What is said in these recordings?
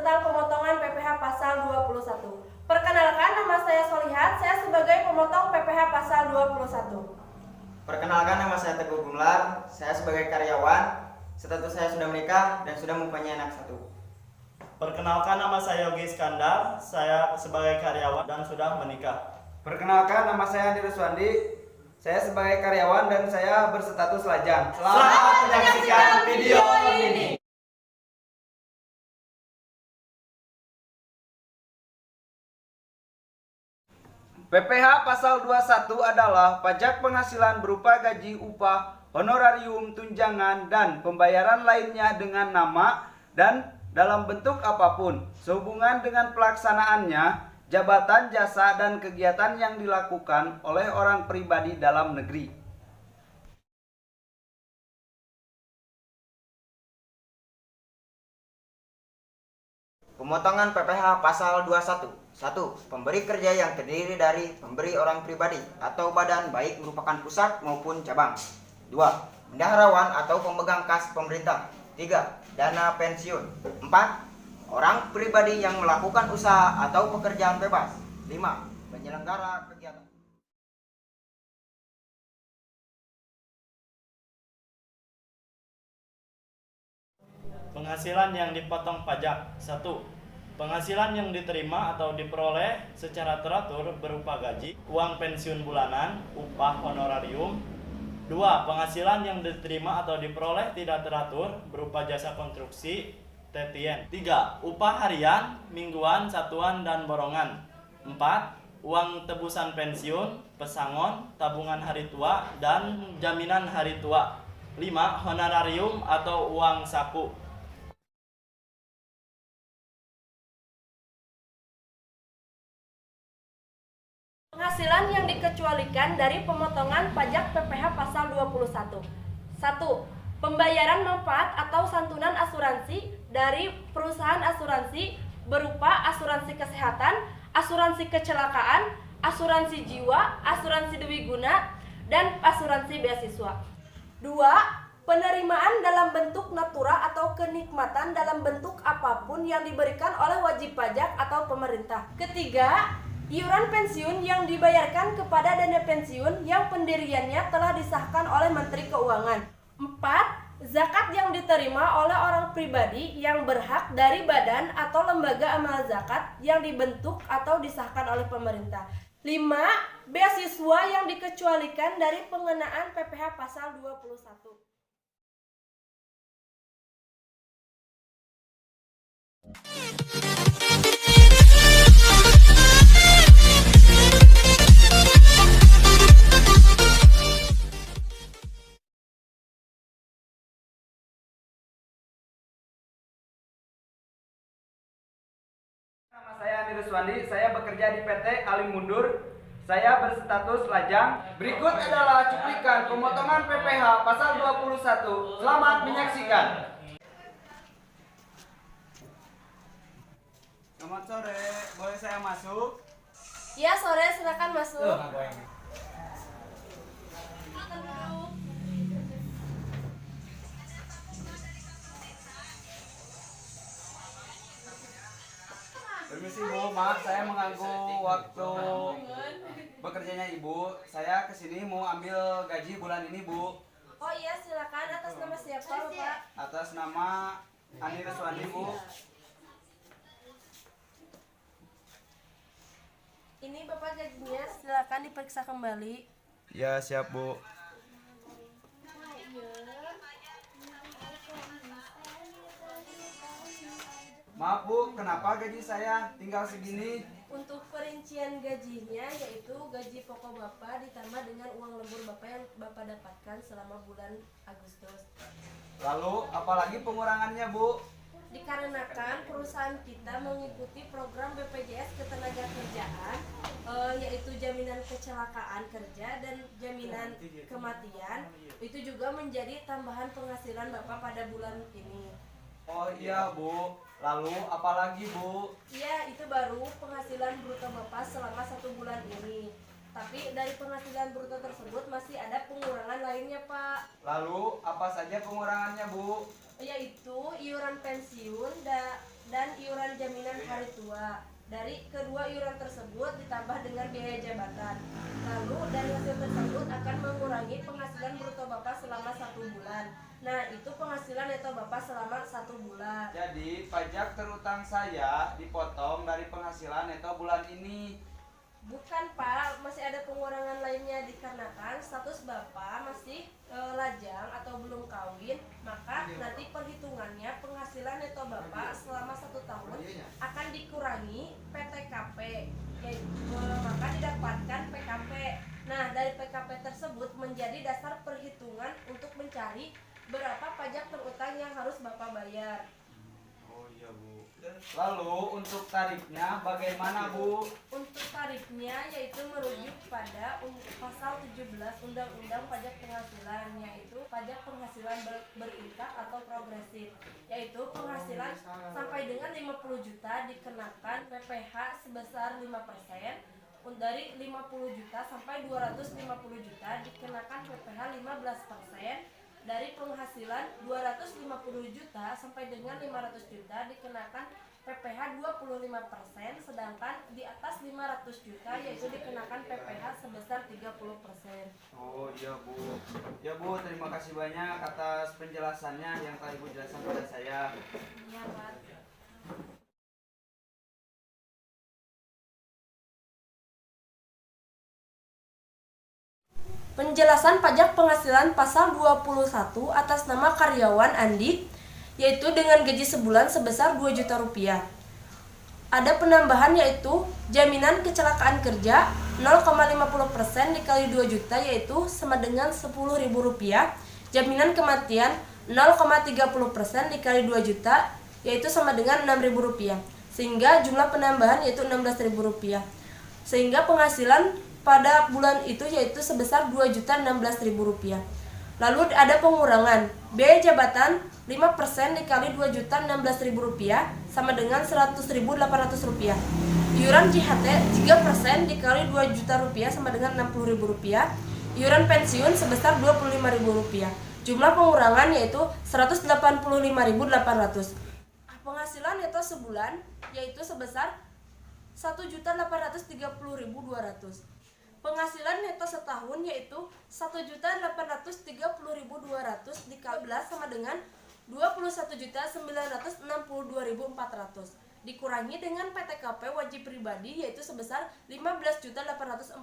tentang pemotongan PPh pasal 21. Perkenalkan, nama saya Solihat, saya sebagai pemotong PPh pasal 21. Perkenalkan, nama saya Teguh Gumelar, saya sebagai karyawan, status saya sudah menikah dan sudah mempunyai anak satu. Perkenalkan, nama saya Yogi Iskandar, saya sebagai karyawan dan sudah menikah. Perkenalkan, nama saya Andi Ruswandi, saya sebagai karyawan dan saya berstatus lajang. Selamat menyaksikan video ini. PPh pasal 21 adalah pajak penghasilan berupa gaji, upah, honorarium, tunjangan, dan pembayaran lainnya dengan nama dan dalam bentuk apapun sehubungan dengan pelaksanaannya, jabatan, jasa, dan kegiatan yang dilakukan oleh orang pribadi dalam negeri. Pemotongan PPh pasal 21. 1. Pemberi kerja yang terdiri dari pemberi orang pribadi atau badan baik merupakan pusat maupun cabang. 2. Bendaharawan atau pemegang kas pemerintah. 3. Dana pensiun. 4. Orang pribadi yang melakukan usaha atau pekerjaan bebas. 5. Penyelenggara kegiatan. Penghasilan yang dipotong pajak. 1. Penghasilan yang diterima atau diperoleh secara teratur berupa gaji, uang pensiun bulanan, upah honorarium. 2. Penghasilan yang diterima atau diperoleh tidak teratur berupa jasa konstruksi, TTN. 3. Upah harian, mingguan, satuan, dan borongan. 4. Uang tebusan pensiun, pesangon, tabungan hari tua, dan jaminan hari tua. 5. Honorarium atau uang saku. Penghasilan yang dikecualikan dari pemotongan pajak PPh pasal 21. 1. Pembayaran manfaat atau santunan asuransi dari perusahaan asuransi berupa asuransi kesehatan, asuransi kecelakaan, asuransi jiwa, asuransi dwiguna, dan asuransi beasiswa. 2. Penerimaan dalam bentuk natura atau kenikmatan dalam bentuk apapun yang diberikan oleh wajib pajak atau pemerintah. 3. Iuran pensiun yang dibayarkan kepada dana pensiun yang pendiriannya telah disahkan oleh Menteri Keuangan. 4. Zakat yang diterima oleh orang pribadi yang berhak dari badan atau lembaga amal zakat yang dibentuk atau disahkan oleh pemerintah. 5. Beasiswa yang dikecualikan dari pengenaan PPh pasal 21. Nama saya Andi Ruswandi, saya bekerja di PT Kalimundur. Saya berstatus lajang. Berikut adalah cuplikan pemotongan PPh pasal 21. Selamat menyaksikan. Selamat sore, boleh saya masuk? Ya, sore, silakan masuk. Permisi Bu, maaf saya mengganggu waktu bekerjanya Ibu. Saya kesini mau ambil gaji bulan ini Bu. Oh iya, silakan. Atas nama siapa, Bapak? Atas nama Andi Ruswandi Bu. Ini Bapak gajinya, silakan diperiksa kembali. Ya siap Bu. Maaf Bu, kenapa gaji saya tinggal segini? Untuk perincian gajinya yaitu gaji pokok Bapak ditambah dengan uang lembur Bapak yang Bapak dapatkan selama bulan Agustus. Lalu apalagi pengurangannya Bu? Dikarenakan perusahaan kita mengikuti program BPJS Ketenagakerjaan yaitu jaminan kecelakaan kerja dan jaminan kematian, itu juga menjadi tambahan penghasilan Bapak pada bulan ini. Oh iya Bu, lalu apalagi Bu? Iya, itu baru penghasilan bruto Bapak selama 1 bulan ini. Tapi dari penghasilan bruto tersebut masih ada pengurangan lainnya Pak. Lalu apa saja pengurangannya Bu? Yaitu iuran pensiun, dan iuran jaminan hari tua. Dari kedua iuran tersebut ditambah dengan biaya jabatan. Lalu dari hasil tersebut akan mengurangi penghasilan bruto Bapak selama 1 bulan. Nah, itu penghasilan neto Bapak selama 1 bulan. Jadi pajak terutang saya dipotong dari penghasilan neto bulan ini. Bukan Pak, masih ada pengurangan lainnya dikarenakan status Bapak masih lajang atau belum kawin, maka nanti perhitungannya penghasilan neto Bapak selama 1 tahun akan dikurangi PTKP, maka didapatkan PKP. Nah, dari PKP tersebut menjadi dasar perhitungan untuk mencari berapa pajak terutang yang harus Bapak bayar. Oh iya Bu. Lalu untuk tarifnya bagaimana Bu? Untuk tarifnya yaitu merujuk pada pasal 17 Undang-Undang Pajak Penghasilan, yaitu pajak penghasilan bertingkat atau progresif, yaitu penghasilan sampai dengan 50 juta dikenakan PPh sebesar 5%, dari 50 juta sampai 250 juta dikenakan PPh 15%, dari penghasilan 250 juta sampai dengan 500 juta dikenakan PPh 25%, sedangkan di atas 500 juta yaitu dikenakan PPh sebesar 30%. Oh iya Bu. Ya Bu, terima kasih banyak atas penjelasannya yang telah Ibu jelaskan pada saya. Iya, Pak. Penjelasan pajak penghasilan pasal 21 atas nama karyawan Andi, yaitu dengan gaji sebulan sebesar 2 juta rupiah. Ada penambahan yaitu jaminan kecelakaan kerja 0,50% dikali 2 juta yaitu sama dengan 10.000 rupiah. Jaminan kematian 0,30% dikali 2 juta yaitu sama dengan 6.000 rupiah. Sehingga jumlah penambahan yaitu 16.000 rupiah. Sehingga penghasilan pada bulan itu yaitu sebesar 2.016.000 rupiah. Lalu ada pengurangan biaya jabatan 5% dikali 2.016.000 rupiah sama dengan 100.800 rupiah. Iuran JHT 3% dikali 2 juta rupiah sama dengan 60.000 rupiah. Iuran pensiun sebesar 25.000 rupiah. Jumlah pengurangan yaitu 185.800. Penghasilan neto sebulan yaitu sebesar 1.830.200. Penghasilan neto setahun yaitu 1.830.200 dikali 11 sama dengan 21.962.400 dikurangi dengan PTKP wajib pribadi yaitu sebesar 15.840.000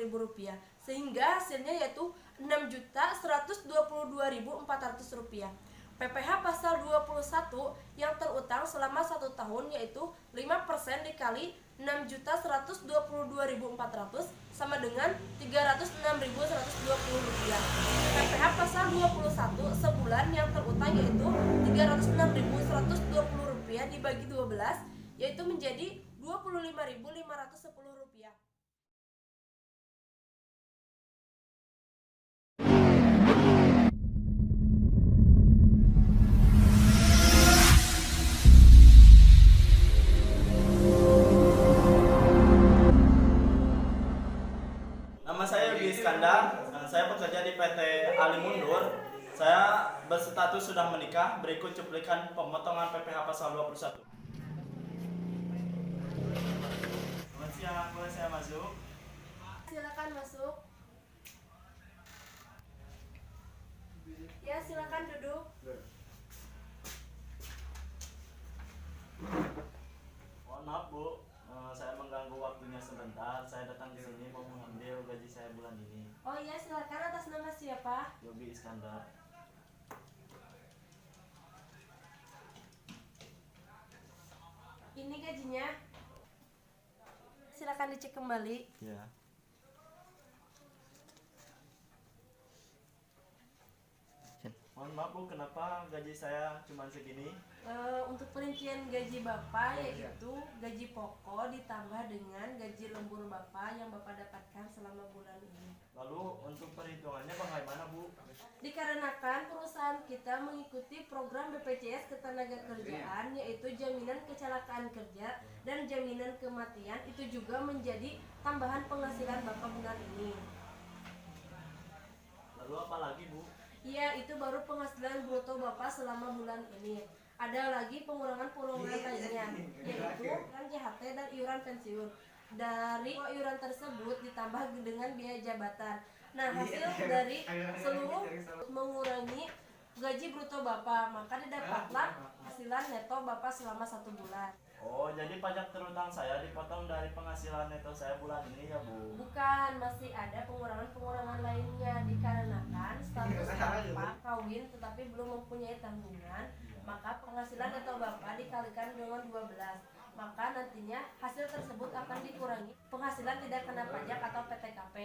rupiah, sehingga hasilnya yaitu 6.122.400 rupiah. PPh pasal 21 yang terutang selama 1 tahun yaitu 5% dikali 6.122.400 sama dengan 306.120 rupiah. PPh pasal 21 sebulan yang terutang yaitu 306.120 rupiah dibagi 12 yaitu menjadi 25.510 rupiah. Saya bekerja di PT Ali Mundur. Saya berstatus sudah menikah. Berikut cuplikan pemotongan PPh pasal 21. Selamat siang, boleh saya masuk? Silakan masuk. Ya, silakan duduk. Mohon maaf Bu, saya mengganggu waktunya sebentar. Saya datang di sini mau mengambil gaji saya bulan ini. Oh iya, silakan. Atas nama siapa? Yobi Iskandar. Ini gajinya. Silakan dicek kembali. Ya. Mohon maaf Bu, kenapa gaji saya cuma segini? Untuk perincian gaji Bapak yaitu gaji pokok ditambah dengan gaji lembur Bapak yang Bapak dapatkan selama bulan ini. Lalu untuk perhitungannya bagaimana Bu? Dikarenakan perusahaan kita mengikuti program BPJS Ketenagakerjaan yaitu jaminan kecelakaan kerja dan jaminan kematian, itu juga menjadi tambahan penghasilan Bapak bulan ini. Lalu apa lagi Bu? Iya, itu baru penghasilan bruto Bapak selama bulan ini. Ada lagi pengurangan lainnya, yaitu iuran JHT dan iuran pensiun. Dari iuran tersebut ditambah dengan biaya jabatan. Nah, hasil dari seluruh mengurangi gaji bruto Bapak, maka didapatlah hasilan neto Bapak selama 1 bulan. Oh, jadi pajak terutang saya dipotong dari penghasilan neto saya bulan ini ya, Bu? Bukan, masih ada pengurangan lainnya. Dikarenakan status Bapak kawin tetapi belum mempunyai tanggungan, maka penghasilan neto Bapak dikalikan dengan 12. Maka nantinya hasil tersebut akan dikurangi. Penghasilan tidak kena pajak atau PTKP.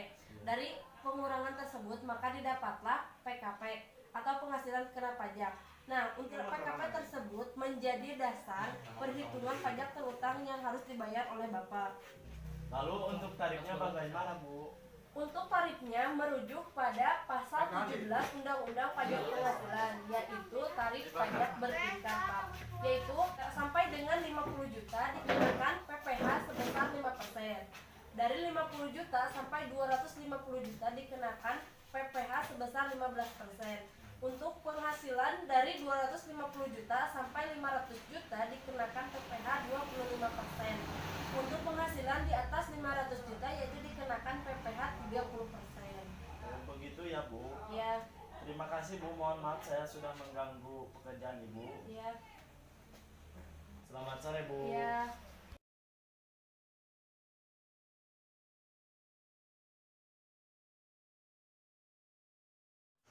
Dari pengurangan tersebut maka didapatlah PKP atau penghasilan kena pajak. Nah, untuk PKP tersebut menjadi dasar perhitungan pajak terutang yang harus dibayar oleh Bapak. Lalu untuk tarifnya bagaimana, Bu? Untuk tarifnya merujuk pada pasal 17 Undang-Undang Pajak Penghasilan, yaitu tarif pajak bertingkat, Pak. Yaitu sampai dengan 50 juta dikenakan PPh sebesar 5%. Dari 50 juta sampai 250 juta dikenakan PPh sebesar 15%. Untuk penghasilan dari 250 juta sampai 500 juta dikenakan PPh 25%. Untuk penghasilan di atas 500 juta yaitu dikenakan PPh 30%. Begitu ya, Bu? Ya. Terima kasih, Bu. Mohon maaf saya sudah mengganggu pekerjaan Ibu. Ya. Selamat sore, Bu. Ya.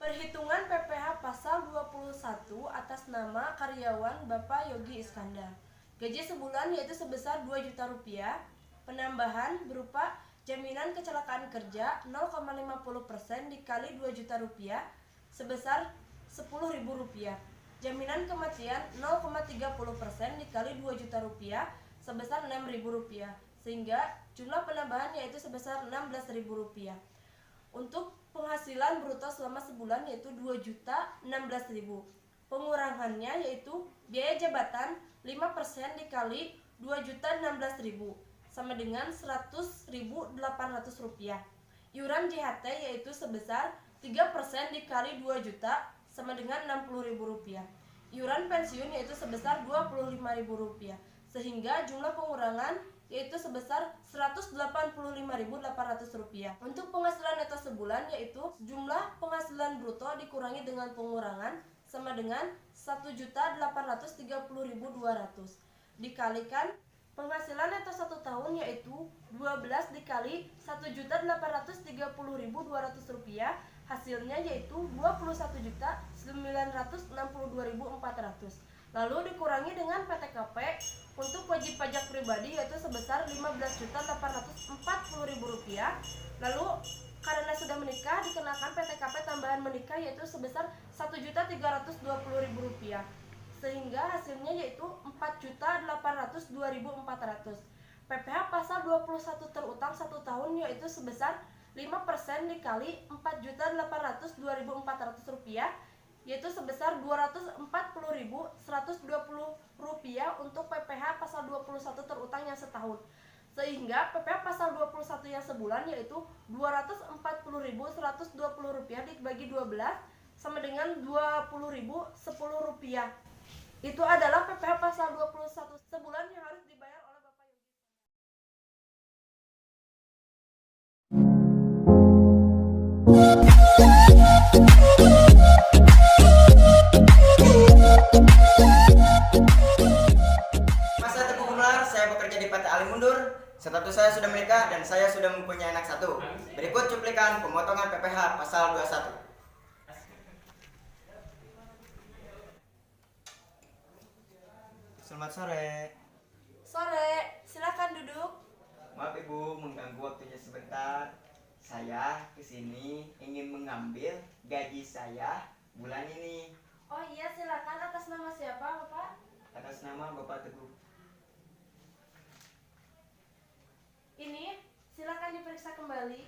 Perhitungan PPh pasal 21 atas nama karyawan Bapak Yogi Iskandar. Gaji sebulan yaitu sebesar 2 juta rupiah. Penambahan berupa jaminan kecelakaan kerja 0,50% dikali 2 juta rupiah sebesar 10.000 rupiah. Jaminan kematian 0,30% dikali 2 juta rupiah sebesar 6.000 rupiah. Sehingga jumlah penambahan yaitu sebesar 16.000 rupiah. Untuk penghasilan bruto selama sebulan yaitu 2.016.000. Pengurangannya yaitu biaya jabatan 5% dikali 2.016.000 sama dengan 100.800 rupiah. Iuran JHT yaitu sebesar 3% dikali 2 juta sama dengan 60.000 rupiah. Iuran pensiun yaitu sebesar 25.000 rupiah. Sehingga jumlah pengurangan yaitu sebesar 185.800 rupiah. Untuk penghasilan neto sebulan yaitu jumlah penghasilan bruto dikurangi dengan pengurangan sama dengan 1.830.200 dikalikan penghasilan neto 1 tahun yaitu 12 dikali 1.830.200 rupiah, hasilnya yaitu 21.962.400. Lalu dikurangi dengan PTKP untuk wajib pajak pribadi yaitu sebesar 15.840.000 rupiah. Lalu karena sudah menikah dikenakan PTKP tambahan menikah yaitu sebesar 1.320.000 rupiah. Sehingga hasilnya yaitu 4.802.400. PPh pasal 21 terutang 1 tahun yaitu sebesar 5% dikali 4.802.400 rupiah yaitu sebesar 240.120 rupiah untuk PPh pasal 21 terutang yang setahun. Sehingga PPh pasal 21 yang sebulan yaitu 240.120 rupiah dibagi 12 sama dengan 20.010 rupiah. Itu adalah PPh pasal 21 sebulan yang harus dibayar oleh Bapak Yogi. Masa Teguh Gumelar, saya bekerja di PT Ali Mundur. Status saya sudah menikah dan saya sudah mempunyai anak 1. Berikut cuplikan pemotongan PPh pasal 21. Selamat sore. Sore, silakan duduk. Maaf Ibu, mengganggu waktunya sebentar. Saya kesini ingin mengambil gaji saya bulan ini. Oh iya, silakan. Atas nama siapa, Bapak? Atas nama Bapak Teguh. Ini, silakan diperiksa kembali.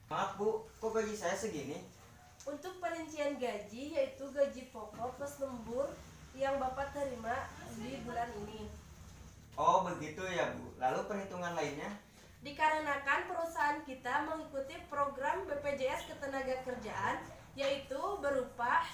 Maaf Bu, kok gaji saya segini? Untuk perincian gaji yaitu gaji pokok plus lembur yang Bapak terima di bulan ini. Oh begitu ya Bu. Lalu perhitungan lainnya? Dikarenakan perusahaan kita mengikuti program BPJS Ketenagakerjaan, yaitu berupa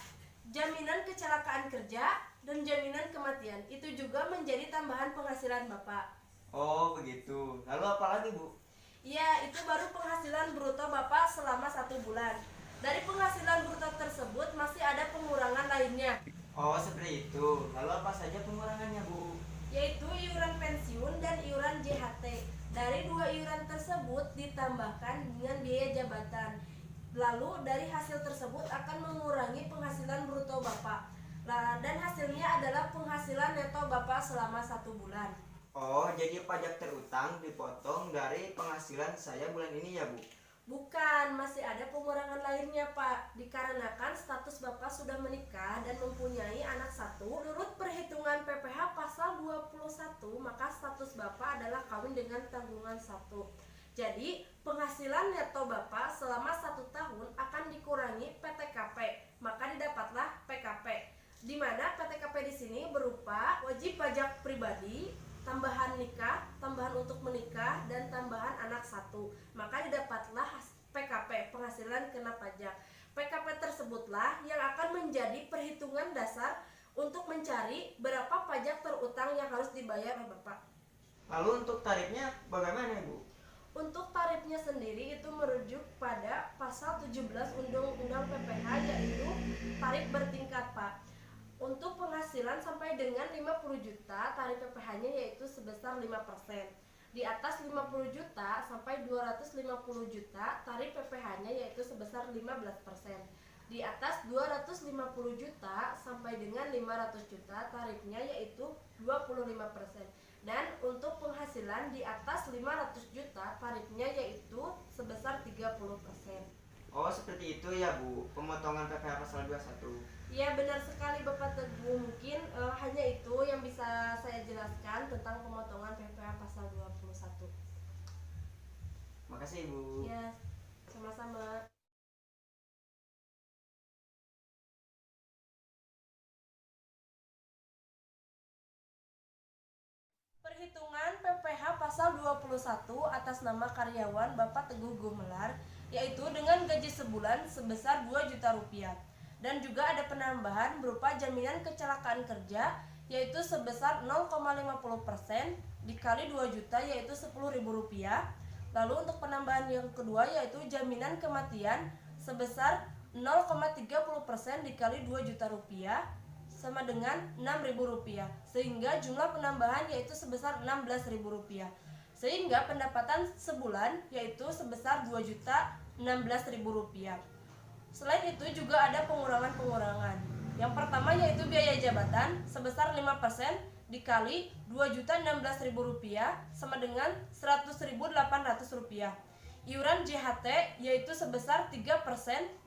jaminan kecelakaan kerja dan jaminan kematian. Itu juga menjadi tambahan penghasilan Bapak. Oh begitu. Lalu apa lagi Bu? Ya, itu baru penghasilan bruto Bapak selama 1 bulan. Dari penghasilan bruto tersebut masih ada pengurangan lainnya, Oh seperti itu. Lalu apa saja pengurangannya Bu? yaitu iuran pensiun dan iuran JHT. Dari 2 iuran tersebut ditambahkan dengan biaya jabatan. Lalu dari hasil tersebut akan mengurangi penghasilan bruto Bapak. Dan hasilnya adalah penghasilan neto Bapak selama 1 bulan. Oh jadi pajak terutang dipotong dari penghasilan saya bulan ini ya Bu? Bukan, masih ada pengurangan lainnya Pak. Dikarenakan status Bapak sudah menikah dan mempunyai anak 1, menurut perhitungan PPh pasal 21, maka status Bapak adalah kawin dengan tanggungan 1. Jadi, penghasilan neto Bapak selama 1 tahun akan dikurangi PTKP, maka didapatlah PKP. Di mana PTKP di sini berupa wajib pajak pribadi, tambahan nikah, tambahan untuk menikah, dan tambahan anak 1. Maka didapatlah PKP, penghasilan kena pajak. PKP tersebutlah yang akan menjadi perhitungan dasar untuk mencari berapa pajak terutang yang harus dibayar oleh Bapak. Lalu untuk tarifnya bagaimana Bu? Untuk tarifnya sendiri itu merujuk pada pasal 17 Undang-Undang PPh, yaitu tarif bertingkat Pak. Untuk penghasilan sampai dengan 50 juta, tarif PPh-nya yaitu sebesar 5%. Di atas 50 juta sampai 250 juta, tarif PPh-nya yaitu sebesar 15%. Di atas 250 juta sampai dengan 500 juta, tarifnya yaitu 25%. Dan untuk penghasilan di atas 500 juta, tarifnya yaitu sebesar 30%. Oh seperti itu ya Bu, pemotongan PPh pasal 21. Ya benar sekali Bapak Teguh, mungkin hanya itu yang bisa saya jelaskan tentang pemotongan PPh pasal 21. Makasih Ibu. Ya, sama-sama. Perhitungan PPh pasal 21 atas nama karyawan Bapak Teguh Gumelar, yaitu dengan gaji sebulan sebesar 2 juta rupiah. Dan juga ada penambahan berupa jaminan kecelakaan kerja, yaitu sebesar 0,50% dikali 2 juta, yaitu 10.000 rupiah. Lalu untuk penambahan yang kedua yaitu jaminan kematian sebesar 0,30% dikali 2 juta rupiah sama dengan 6.000 rupiah, sehingga jumlah penambahan yaitu sebesar 16.000 rupiah. Sehingga pendapatan sebulan yaitu sebesar 2.016.000 rupiah. Selain itu juga ada pengurangan-pengurangan. Yang pertama yaitu biaya jabatan sebesar 5% dikali 2.016.000 rupiah sama dengan 100.800 rupiah. Iuran JHT yaitu sebesar 3%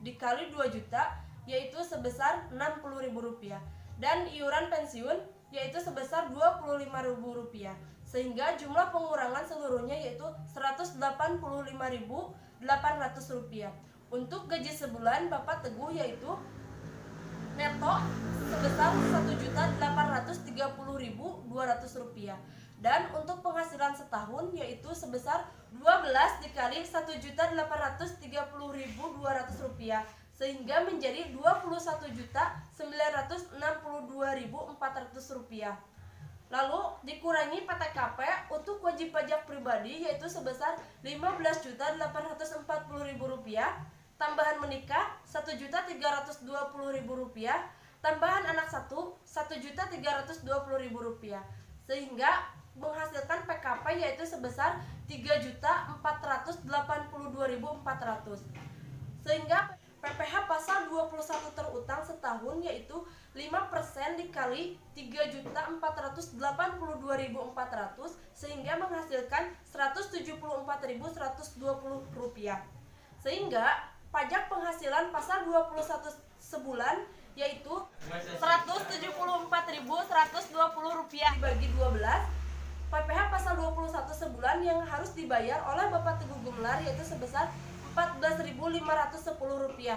dikali 2 juta yaitu sebesar 60.000 rupiah. Dan iuran pensiun yaitu sebesar 25.000 rupiah. Sehingga jumlah pengurangan seluruhnya yaitu 185.800 rupiah. Untuk gaji sebulan Bapak Teguh yaitu neto sebesar 1.830.200 rupiah. Dan untuk penghasilan setahun yaitu sebesar 12 dikali 1.830.200 rupiah, sehingga menjadi 21.962.400 rupiah. Lalu dikurangi PTKP untuk wajib pajak pribadi yaitu sebesar 15.840.000 rupiah, tambahan menikah 1.320.000 rupiah, tambahan anak 1 1.320.000 rupiah, sehingga menghasilkan PKP yaitu sebesar 3.482.400. Sehingga PPh pasal 21 terutang setahun yaitu 5% dikali 3.482.400 sehingga menghasilkan 174.120 rupiah. Sehingga pajak penghasilan pasal 21 sebulan yaitu 174.120 rupiah dibagi 12. PPh pasal 21 sebulan yang harus dibayar oleh Bapak Teguh Gumelar yaitu sebesar 14.510 rupiah.